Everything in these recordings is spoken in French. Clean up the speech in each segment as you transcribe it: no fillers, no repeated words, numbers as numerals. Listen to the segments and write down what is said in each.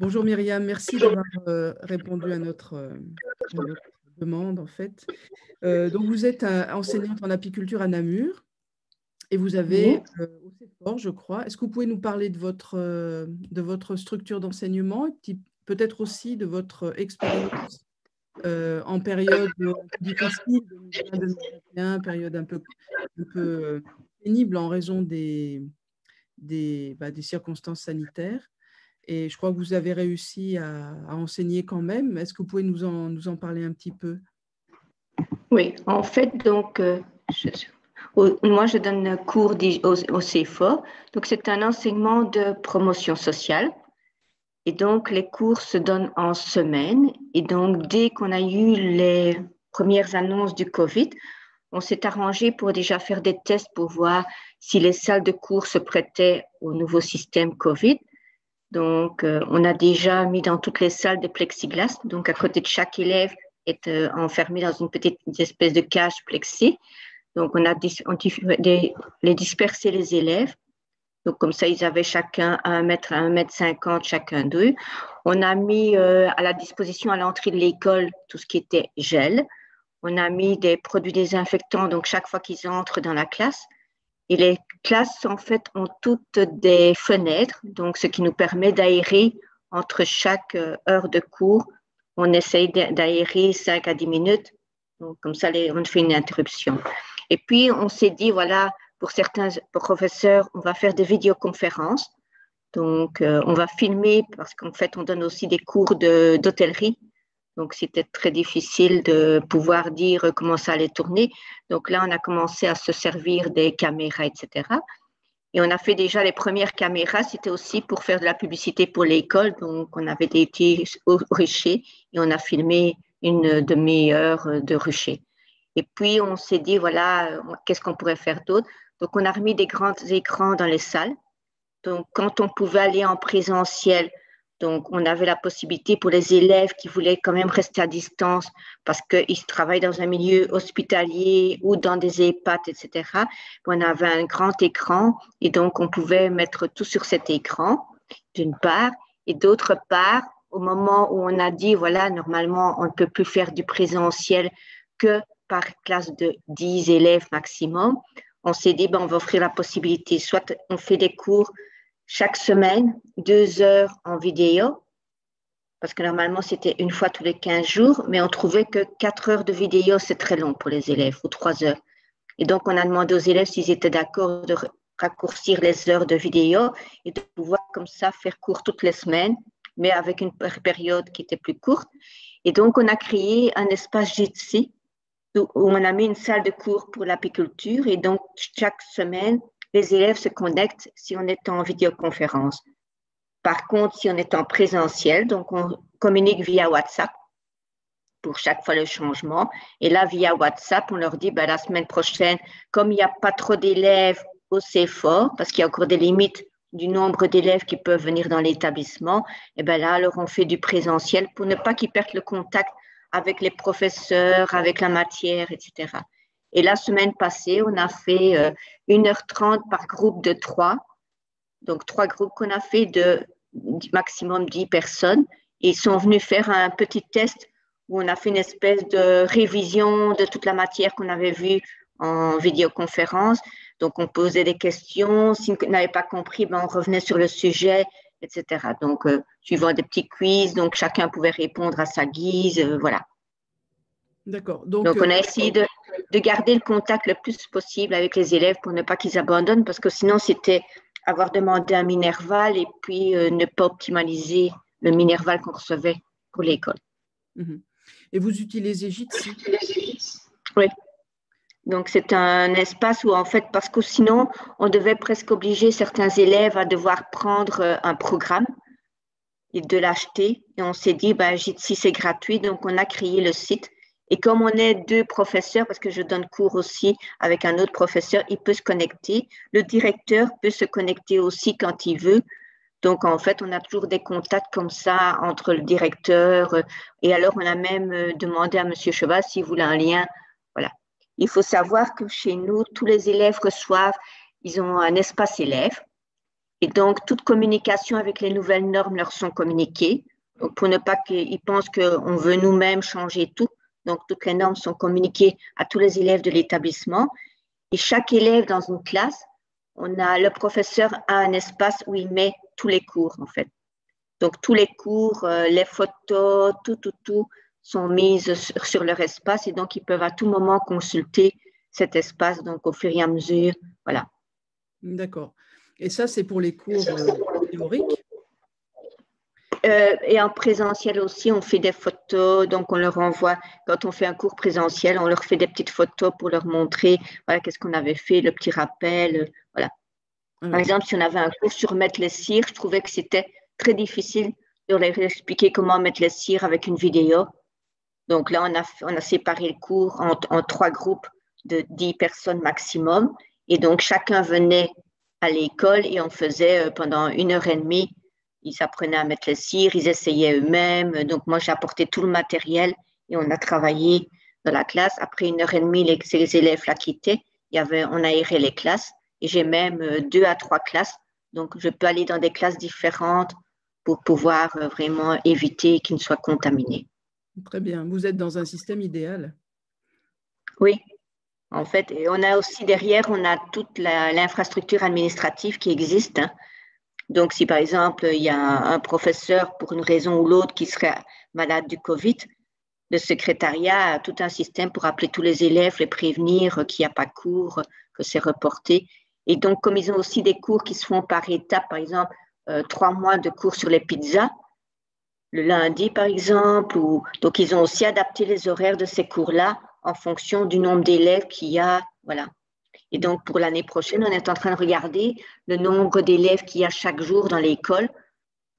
Bonjour Myriam, merci d'avoir répondu à notre demande en fait. Donc vous êtes enseignante en apiculture à Namur et vous avez au CEFOR, je crois. Est-ce que vous pouvez nous parler de votre structure d'enseignement et peut-être aussi de votre expérience en période difficile, 2020-2021, période un peu pénible en raison des circonstances sanitaires. Et je crois que vous avez réussi à enseigner quand même. Est-ce que vous pouvez nous en parler un petit peu? Oui, en fait, donc, moi, je donne cours au CEFOR. Donc, c'est un enseignement de promotion sociale. Et donc, les cours se donnent en semaine. Et donc, dès qu'on a eu les premières annonces du COVID, on s'est arrangé pour déjà faire des tests pour voir si les salles de cours se prêtaient au nouveau système COVID. Donc, on a déjà mis dans toutes les salles des plexiglas. Donc, à côté de chaque élève est enfermé dans une petite espèce de cage plexi. Donc, on a les dispersé les élèves. Donc, comme ça, ils avaient chacun 1 mètre à 1,50 m chacun d'eux. On a mis à la disposition à l'entrée de l'école tout ce qui était gel. On a mis des produits désinfectants, donc chaque fois qu'ils entrent dans la classe. Et les classes, en fait, ont toutes des fenêtres, donc ce qui nous permet d'aérer entre chaque heure de cours. On essaye d'aérer 5 à 10 minutes. Donc, comme ça, on fait une interruption. Et puis, on s'est dit, voilà, pour certains professeurs, on va faire des vidéoconférences. Donc, on va filmer parce qu'en fait, on donne aussi des cours d'hôtellerie. Donc, c'était très difficile de pouvoir dire comment ça allait tourner. Donc là, on a commencé à se servir des caméras, etc. Et on a fait déjà les premières caméras. C'était aussi pour faire de la publicité pour l'école. Donc, on avait été au rucher et on a filmé une demi-heure de rucher. Et puis, on s'est dit, voilà, qu'est-ce qu'on pourrait faire d'autre? Donc, on a remis des grands écrans dans les salles. Donc, quand on pouvait aller en présentiel, donc on avait la possibilité pour les élèves qui voulaient quand même rester à distance parce qu'ils travaillent dans un milieu hospitalier ou dans des EHPAD, etc. On avait un grand écran et donc on pouvait mettre tout sur cet écran, d'une part. Et d'autre part, au moment où on a dit, voilà, normalement, on ne peut plus faire du présentiel que par classe de 10 élèves maximum, on s'est dit, ben, on va offrir la possibilité, soit on fait des cours chaque semaine, 2 heures en vidéo, parce que normalement, c'était une fois tous les 15 jours, mais on trouvait que 4 heures de vidéo, c'est très long pour les élèves, ou 3 heures. Et donc, on a demandé aux élèves s'ils étaient d'accord de raccourcir les heures de vidéo et de pouvoir comme ça faire cours toutes les semaines, mais avec une période qui était plus courte. Et donc, on a créé un espace Jitsi où on a mis une salle de cours pour l'apiculture. Et donc, chaque semaine, les élèves se connectent si on est en vidéoconférence. Par contre, si on est en présentiel, donc on communique via WhatsApp pour chaque fois le changement. Et là, via WhatsApp, on leur dit, ben, la semaine prochaine, comme il n'y a pas trop d'élèves au CEFOR, parce qu'il y a encore des limites du nombre d'élèves qui peuvent venir dans l'établissement, et ben là, alors on fait du présentiel pour ne pas qu'ils perdent le contact avec les professeurs, avec la matière, etc. Et la semaine passée, on a fait 1h30 par groupe de 3. Donc, 3 groupes qu'on a fait de maximum 10 personnes. Et ils sont venus faire un petit test où on a fait une espèce de révision de toute la matière qu'on avait vue en vidéoconférence. Donc, on posait des questions. Si on n'avait pas compris, ben, on revenait sur le sujet, etc. Donc, suivant des petits quiz, donc chacun pouvait répondre à sa guise, voilà. D'accord. Donc, on a essayé de garder le contact le plus possible avec les élèves pour ne pas qu'ils abandonnent, parce que sinon, c'était avoir demandé un Minerval et puis ne pas optimaliser le Minerval qu'on recevait pour l'école. Et vous utilisez Jitsi? Oui. Donc, c'est un espace où, en fait, parce que sinon, on devait presque obliger certains élèves à devoir prendre un programme et de l'acheter. Et on s'est dit, ben, Jitsi, c'est gratuit, donc on a créé le site. Et comme on est 2 professeurs, parce que je donne cours aussi avec un autre professeur, il peut se connecter. Le directeur peut se connecter aussi quand il veut. Donc, en fait, on a toujours des contacts comme ça entre le directeur. Et alors, on a même demandé à M. Cheval s'il voulait un lien. Voilà. Il faut savoir que chez nous, tous les élèves reçoivent, ils ont un espace élève. Et donc, toute communication avec les nouvelles normes leur sont communiquées. Donc, pour ne pas qu'ils pensent qu'on veut nous-mêmes changer tout. Donc, toutes les normes sont communiquées à tous les élèves de l'établissement. Et chaque élève dans une classe, le professeur a un espace où il met tous les cours, en fait. Donc, tous les cours, les photos, tout sont mises sur leur espace et donc, ils peuvent à tout moment consulter cet espace, donc au fur et à mesure, voilà. D'accord. Et ça, c'est pour les cours théoriques? Et en présentiel aussi, on fait des photos, donc on leur envoie, quand on fait un cours présentiel, on leur fait des petites photos pour leur montrer, voilà, qu'est-ce qu'on avait fait, le petit rappel, voilà. Par exemple, si on avait un cours sur mettre les cires, je trouvais que c'était très difficile de leur expliquer comment mettre les cires avec une vidéo. Donc là, on a séparé le cours en 3 groupes de 10 personnes maximum. Et donc, chacun venait à l'école et on faisait pendant 1h30, ils apprenaient à mettre les cires, ils essayaient eux-mêmes. Donc, moi, j'ai apporté tout le matériel et on a travaillé dans la classe. Après 1h30, ces élèves-là quittaient. On aéré les classes et j'ai même 2 à 3 classes. Donc, je peux aller dans des classes différentes pour pouvoir vraiment éviter qu'ils ne soient contaminés. Très bien. Vous êtes dans un système idéal. Oui, en fait, et on a aussi derrière, on a toute l'infrastructure administrative qui existe. Hein. Donc, si par exemple, il y a un professeur pour une raison ou l'autre qui serait malade du Covid, le secrétariat a tout un système pour appeler tous les élèves, les prévenir qu'il n'y a pas cours, que c'est reporté. Et donc, comme ils ont aussi des cours qui se font par étapes, par exemple, 3 mois de cours sur les pizzas, le lundi, par exemple. Donc, ils ont aussi adapté les horaires de ces cours-là en fonction du nombre d'élèves qu'il y a. Voilà. Et donc, pour l'année prochaine, on est en train de regarder le nombre d'élèves qu'il y a chaque jour dans l'école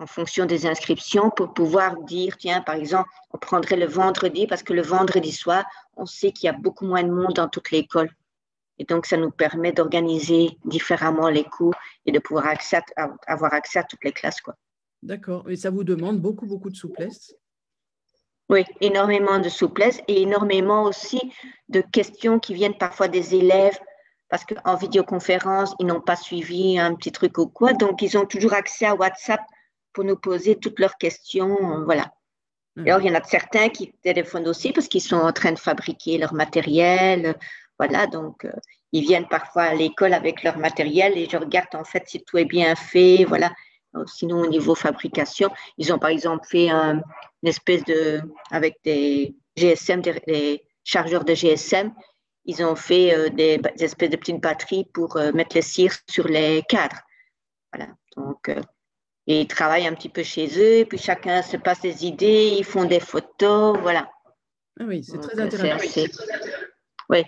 en fonction des inscriptions pour pouvoir dire, tiens, par exemple, on prendrait le vendredi parce que le vendredi soir, on sait qu'il y a beaucoup moins de monde dans toute l'école. Et donc, ça nous permet d'organiser différemment les cours et de pouvoir avoir accès à toutes les classes, quoi. D'accord. Et ça vous demande beaucoup, beaucoup de souplesse? Oui, énormément de souplesse et énormément aussi de questions qui viennent parfois des élèves parce qu'en vidéoconférence, ils n'ont pas suivi un petit truc ou quoi. Donc, ils ont toujours accès à WhatsApp pour nous poser toutes leurs questions. Voilà. Oui. Alors, il y en a certains qui téléphonent aussi parce qu'ils sont en train de fabriquer leur matériel. Voilà, donc ils viennent parfois à l'école avec leur matériel et je regarde en fait si tout est bien fait. Voilà. Sinon, au niveau fabrication, ils ont par exemple fait une espèce avec des GSM, des chargeurs de GSM, ils ont fait des espèces de petites batteries pour mettre les cires sur les cadres. Voilà. Donc, et ils travaillent un petit peu chez eux, puis chacun se passe des idées, ils font des photos, voilà. Ah oui, c'est très intéressant. Oui.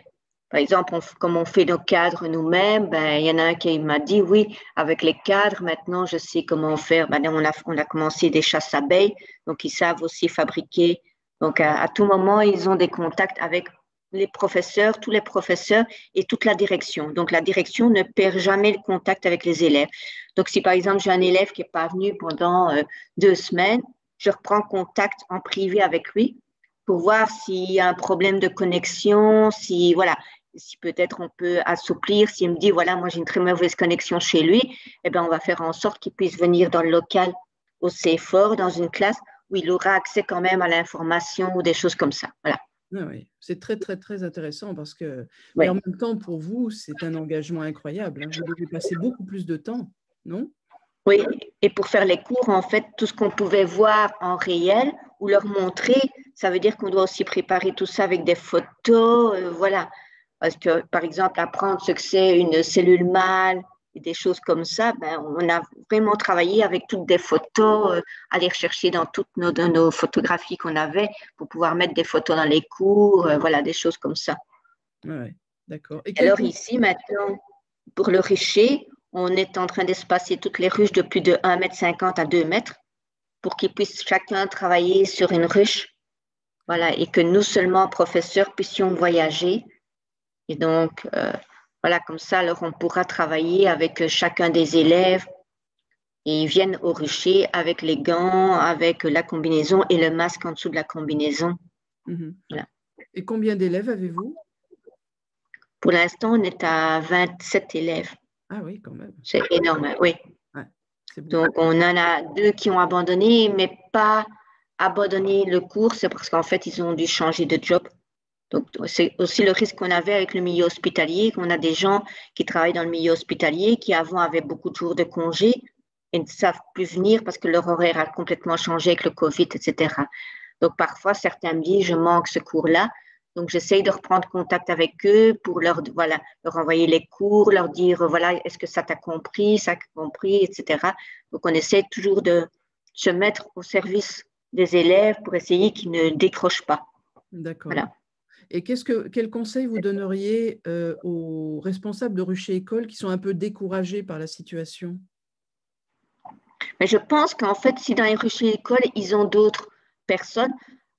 Par exemple, comme on fait nos cadres nous-mêmes, il y en a un qui m'a dit, oui, avec les cadres, maintenant, je sais comment faire. On a commencé des chasses abeilles, donc ils savent aussi fabriquer. Donc, à tout moment, ils ont des contacts avec les professeurs, tous les professeurs et toute la direction. Donc, la direction ne perd jamais le contact avec les élèves. Donc, si par exemple, j'ai un élève qui n'est pas venu pendant 2 semaines, je reprends contact en privé avec lui pour voir s'il y a un problème de connexion, si peut-être on peut assouplir. S'il me dit, voilà, moi j'ai une très mauvaise connexion chez lui, eh bien, on va faire en sorte qu'il puisse venir dans le local au CFOR, dans une classe où il aura accès quand même à l'information ou des choses comme ça. Voilà. Ah oui, c'est très, très, très intéressant parce que, Oui. mais en même temps, pour vous, c'est un engagement incroyable. Hein. Vous devez passer beaucoup plus de temps, non? Oui, et pour faire les cours, en fait, tout ce qu'on pouvait voir en réel ou leur montrer, ça veut dire qu'on doit aussi préparer tout ça avec des photos, voilà. Parce que, par exemple, apprendre ce que c'est une cellule mâle et des choses comme ça, on a vraiment travaillé avec toutes des photos, aller rechercher dans toutes nos photographies qu'on avait pour pouvoir mettre des photos dans les cours, voilà, des choses comme ça. Oui, d'accord. Alors ici, maintenant, pour le rucher, on est en train d'espacer toutes les ruches de plus de 1,50 m à 2 m pour qu'ils puissent chacun travailler sur une ruche. Voilà, et que nous seulement, professeurs, puissions voyager. Et donc, voilà, comme ça, alors on pourra travailler avec chacun des élèves et ils viennent au rucher avec les gants, avec la combinaison et le masque en dessous de la combinaison. Voilà. Et combien d'élèves avez-vous? Pour l'instant, on est à 27 élèves. Ah oui, quand même. C'est énorme, oui. Ouais. Donc, on en a 2 qui ont abandonné, mais pas abandonné le cours, c'est parce qu'en fait, ils ont dû changer de job. Donc, c'est aussi le risque qu'on avait avec le milieu hospitalier, qu'on a des gens qui travaillent dans le milieu hospitalier qui avant avaient beaucoup de jours de congé et ne savent plus venir parce que leur horaire a complètement changé avec le Covid, etc. Donc, parfois, certains me disent, je manque ce cours-là. Donc, j'essaye de reprendre contact avec eux pour leur envoyer les cours, leur dire, voilà, est-ce que ça t'a compris, etc. Donc, on essaie toujours de se mettre au service des élèves pour essayer qu'ils ne décrochent pas. D'accord. Voilà. Et quel conseil vous donneriez aux responsables de Rucher École qui sont un peu découragés par la situation? Mais je pense qu'en fait, si dans les Rucher École, ils ont d'autres personnes,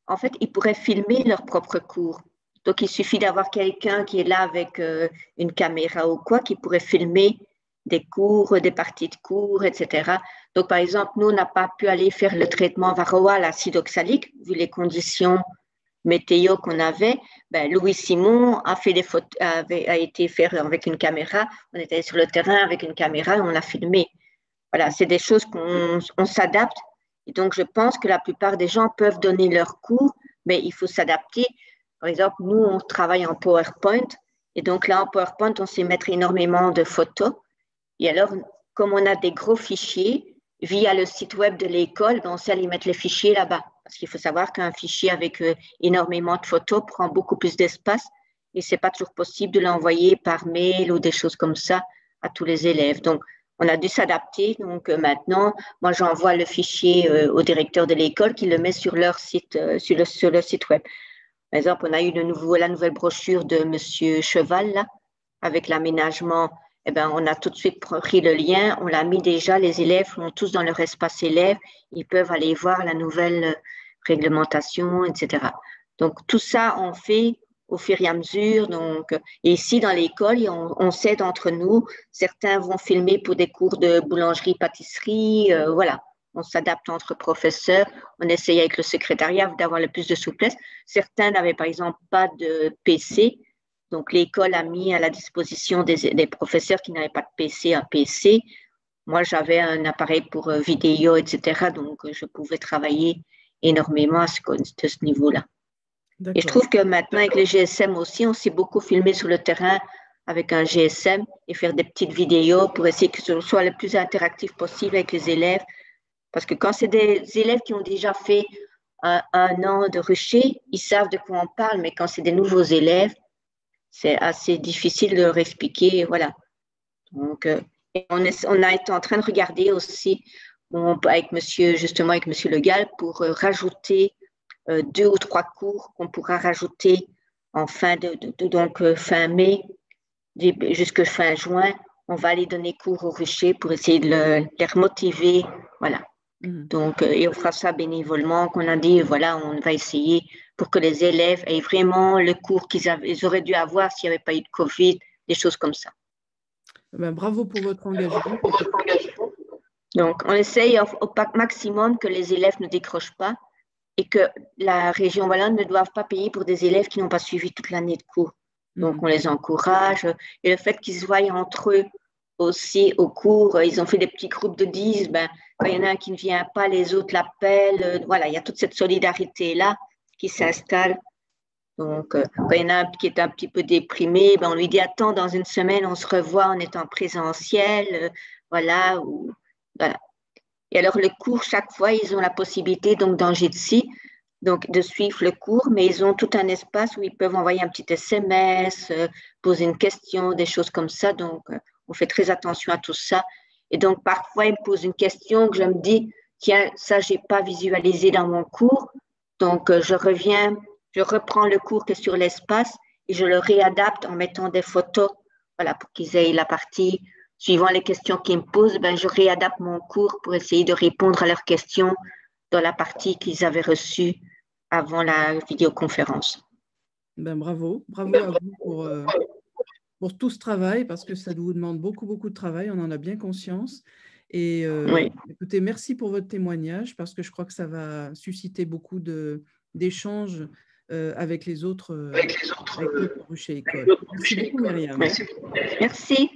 en fait, ils pourraient filmer leurs propres cours. Donc, il suffit d'avoir quelqu'un qui est là avec une caméra ou quoi, qui pourrait filmer des cours, des parties de cours, etc. Donc, par exemple, nous, on n'a pas pu aller faire le traitement varroa à l'acide oxalique, vu les conditions météo qu'on avait. Ben, Louis Simon a fait des photos, a été faire avec une caméra. On était sur le terrain avec une caméra et on l'a filmé. Voilà, c'est des choses qu'on s'adapte. Et donc, je pense que la plupart des gens peuvent donner leurs cours, mais il faut s'adapter. Par exemple, nous, on travaille en PowerPoint. Et donc, là, en PowerPoint, on sait mettre énormément de photos. Et alors, comme on a des gros fichiers, via le site web de l'école, on sait aller mettre les fichiers là-bas. Parce qu'il faut savoir qu'un fichier avec énormément de photos prend beaucoup plus d'espace. Et ce n'est pas toujours possible de l'envoyer par mail ou des choses comme ça à tous les élèves. Donc, on a dû s'adapter. Donc, maintenant, moi, j'envoie le fichier au directeur de l'école qui le met sur leur site, sur le site web. Par exemple, on a eu la nouvelle brochure de M. Cheval, là, avec l'aménagement. Eh ben, on a tout de suite pris le lien, on l'a mis déjà, les élèves l'ont tous dans leur espace élève, ils peuvent aller voir la nouvelle réglementation, etc. Donc, tout ça, on fait au fur et à mesure. Donc, et ici, dans l'école, on s'aide entre nous. Certains vont filmer pour des cours de boulangerie, pâtisserie, voilà. On s'adapte entre professeurs, on essaye avec le secrétariat d'avoir le plus de souplesse. Certains n'avaient par exemple pas de PC, donc l'école a mis à la disposition des professeurs qui n'avaient pas de PC un PC. Moi, j'avais un appareil pour vidéo, etc. Donc, je pouvais travailler énormément à ce niveau-là. Et je trouve que maintenant, avec les GSM aussi, on s'est beaucoup filmé sur le terrain avec un GSM et faire des petites vidéos pour essayer que ce soit le plus interactif possible avec les élèves. Parce que quand c'est des élèves qui ont déjà fait un an de Rucher, ils savent de quoi on parle, mais quand c'est des nouveaux élèves, c'est assez difficile de leur expliquer, voilà. Donc, on a été en train de regarder aussi avec monsieur Le Gall pour rajouter 2 ou 3 cours qu'on pourra rajouter en fin fin mai jusqu'à fin juin. On va aller donner cours au Rucher pour essayer de les remotiver, voilà. Donc, et on fera ça bénévolement, qu'on a dit, voilà, on va essayer pour que les élèves aient vraiment le cours qu'ils auraient dû avoir s'il n'y avait pas eu de Covid, des choses comme ça. Ben, bravo pour votre engagement. Donc, on essaye au maximum que les élèves ne décrochent pas et que la région wallonne ne doive pas payer pour des élèves qui n'ont pas suivi toute l'année de cours. Donc, on les encourage. Et le fait qu'ils se voient entre eux aussi au cours, ils ont fait des petits groupes de 10, ben, quand il y en a un qui ne vient pas, les autres l'appellent. Voilà, il y a toute cette solidarité-là qui s'installe. Donc, quand il y en a un qui est un petit peu déprimé, ben, on lui dit, attends, dans une semaine, on se revoit, on est en présentiel. Voilà, voilà. Et alors, le cours, chaque fois, ils ont la possibilité, donc, dans Jitsi, donc, de suivre le cours, mais ils ont tout un espace où ils peuvent envoyer un petit SMS, poser une question, des choses comme ça. Donc, on fait très attention à tout ça. Et donc, parfois, ils me posent une question que je me dis, tiens, ça, je n'ai pas visualisé dans mon cours. Donc, je reprends le cours qui est sur l'espace et je le réadapte en mettant des photos, voilà, pour qu'ils aient la partie. Suivant les questions qu'ils me posent, ben, je réadapte mon cours pour essayer de répondre à leurs questions dans la partie qu'ils avaient reçue avant la vidéoconférence. Ben, bravo à vous pour tout ce travail, parce que ça vous demande beaucoup de travail, on en a bien conscience. Et oui. Écoutez, merci pour votre témoignage, parce que je crois que ça va susciter beaucoup d'échanges avec les autres Rucher École. Merci beaucoup, Myriam. Merci.